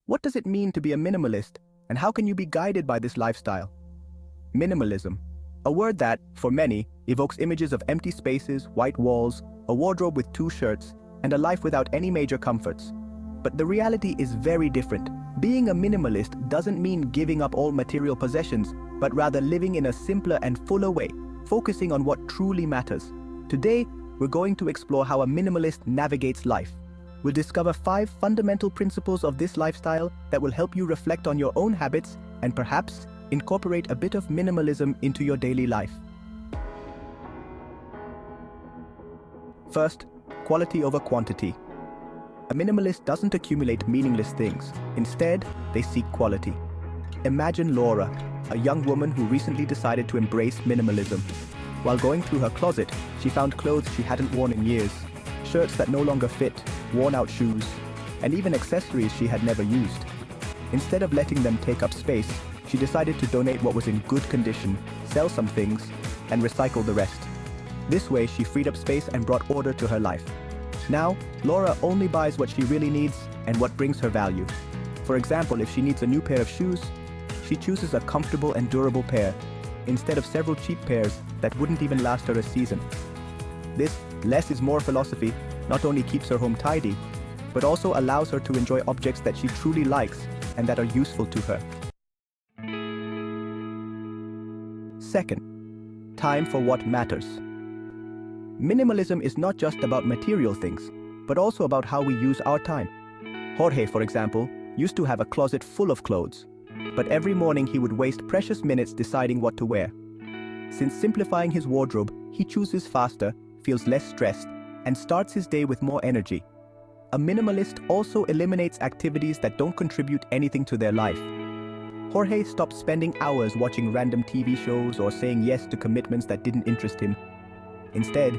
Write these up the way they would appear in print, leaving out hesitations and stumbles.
What does it mean to be a minimalist, and how can you be guided by this lifestyle? Minimalism, a word that, for many, evokes images of empty spaces, white walls, a wardrobe with 2 shirts, and a life without any major comforts. But the reality is very different. Being a minimalist doesn't mean giving up all material possessions, but rather living in a simpler and fuller way, focusing on what truly matters. Today, we're going to explore how a minimalist navigates life. We'll discover 5 fundamental principles of this lifestyle that will help you reflect on your own habits and perhaps incorporate a bit of minimalism into your daily life. First, quality over quantity. A minimalist doesn't accumulate meaningless things. Instead, they seek quality. Imagine Laura, a young woman who recently decided to embrace minimalism. While going through her closet, she found clothes she hadn't worn in years, shirts that no longer fit, worn-out shoes, and even accessories she had never used. Instead of letting them take up space, she decided to donate what was in good condition, sell some things, and recycle the rest. This way, she freed up space and brought order to her life. Now, Laura only buys what she really needs and what brings her value. For example, if she needs a new pair of shoes, she chooses a comfortable and durable pair, instead of several cheap pairs that wouldn't even last her a season. This less is more philosophy not only keeps her home tidy, but also allows her to enjoy objects that she truly likes and that are useful to her. Second, time for what matters. Minimalism is not just about material things, but also about how we use our time. Jorge, for example, used to have a closet full of clothes, but every morning he would waste precious minutes deciding what to wear. Since simplifying his wardrobe, he chooses faster, feels less stressed, and starts his day with more energy. A minimalist also eliminates activities that don't contribute anything to their life. Jorge stopped spending hours watching random TV shows or saying yes to commitments that didn't interest him. Instead,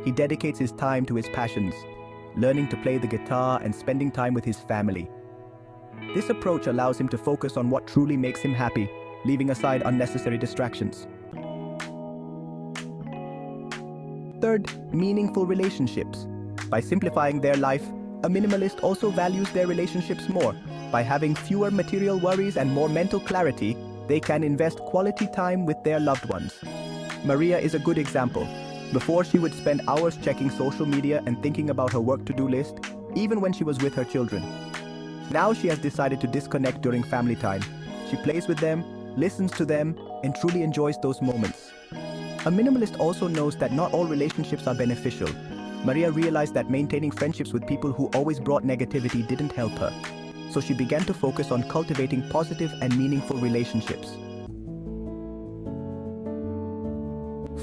he dedicates his time to his passions, learning to play the guitar and spending time with his family. This approach allows him to focus on what truly makes him happy, leaving aside unnecessary distractions. Third, meaningful relationships. By simplifying their life, a minimalist also values their relationships more. By having fewer material worries and more mental clarity, they can invest quality time with their loved ones. Maria is a good example. Before, she would spend hours checking social media and thinking about her work-to-do list, even when she was with her children. Now she has decided to disconnect during family time. She plays with them, listens to them, and truly enjoys those moments. A minimalist also knows that not all relationships are beneficial. Maria realized that maintaining friendships with people who always brought negativity didn't help her. So she began to focus on cultivating positive and meaningful relationships.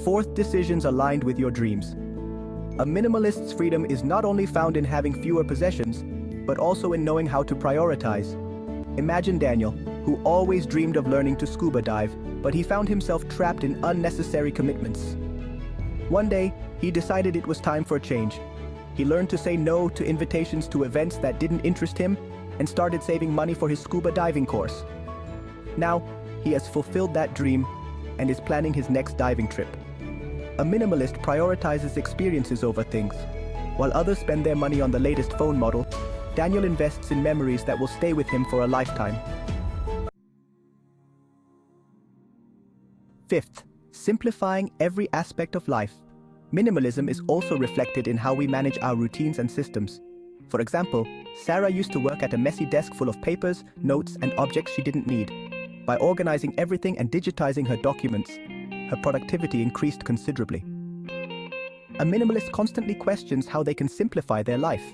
Fourth, decisions aligned with your dreams. A minimalist's freedom is not only found in having fewer possessions, but also in knowing how to prioritize. Imagine Daniel, who always dreamed of learning to scuba dive, but he found himself trapped in unnecessary commitments. One day, he decided it was time for a change. He learned to say no to invitations to events that didn't interest him and started saving money for his scuba diving course. Now, he has fulfilled that dream and is planning his next diving trip. A minimalist prioritizes experiences over things. While others spend their money on the latest phone model, Daniel invests in memories that will stay with him for a lifetime. Fifth, simplifying every aspect of life. Minimalism is also reflected in how we manage our routines and systems. For example, Sarah used to work at a messy desk full of papers, notes, and objects she didn't need. By organizing everything and digitizing her documents, her productivity increased considerably. A minimalist constantly questions how they can simplify their life.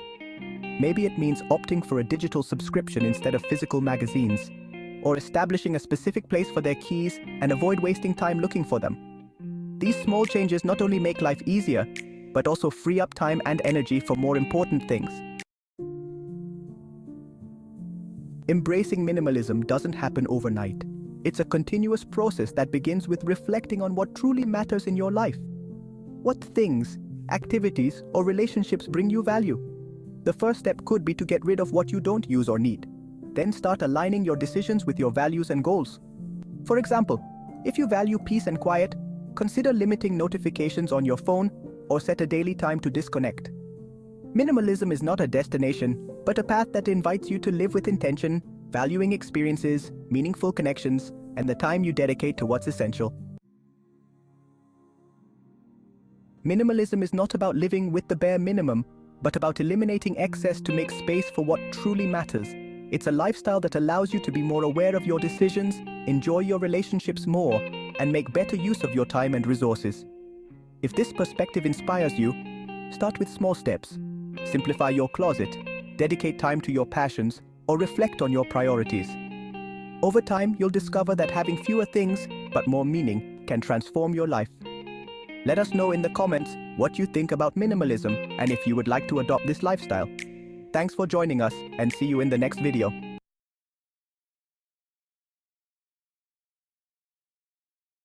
Maybe it means opting for a digital subscription instead of physical magazines, or establishing a specific place for their keys and avoid wasting time looking for them. These small changes not only make life easier, but also free up time and energy for more important things. Embracing minimalism doesn't happen overnight. It's a continuous process that begins with reflecting on what truly matters in your life. What things, activities, or relationships bring you value? The first step could be to get rid of what you don't use or need. Then start aligning your decisions with your values and goals. For example, if you value peace and quiet, consider limiting notifications on your phone or set a daily time to disconnect. Minimalism is not a destination, but a path that invites you to live with intention, valuing experiences, meaningful connections, and the time you dedicate to what's essential. Minimalism is not about living with the bare minimum, but about eliminating excess to make space for what truly matters. It's a lifestyle that allows you to be more aware of your decisions, enjoy your relationships more, and make better use of your time and resources. If this perspective inspires you, start with small steps. Simplify your closet, dedicate time to your passions, or reflect on your priorities. Over time, you'll discover that having fewer things, but more meaning, can transform your life. Let us know in the comments what you think about minimalism and if you would like to adopt this lifestyle. Thanks for joining us, and see you in the next video.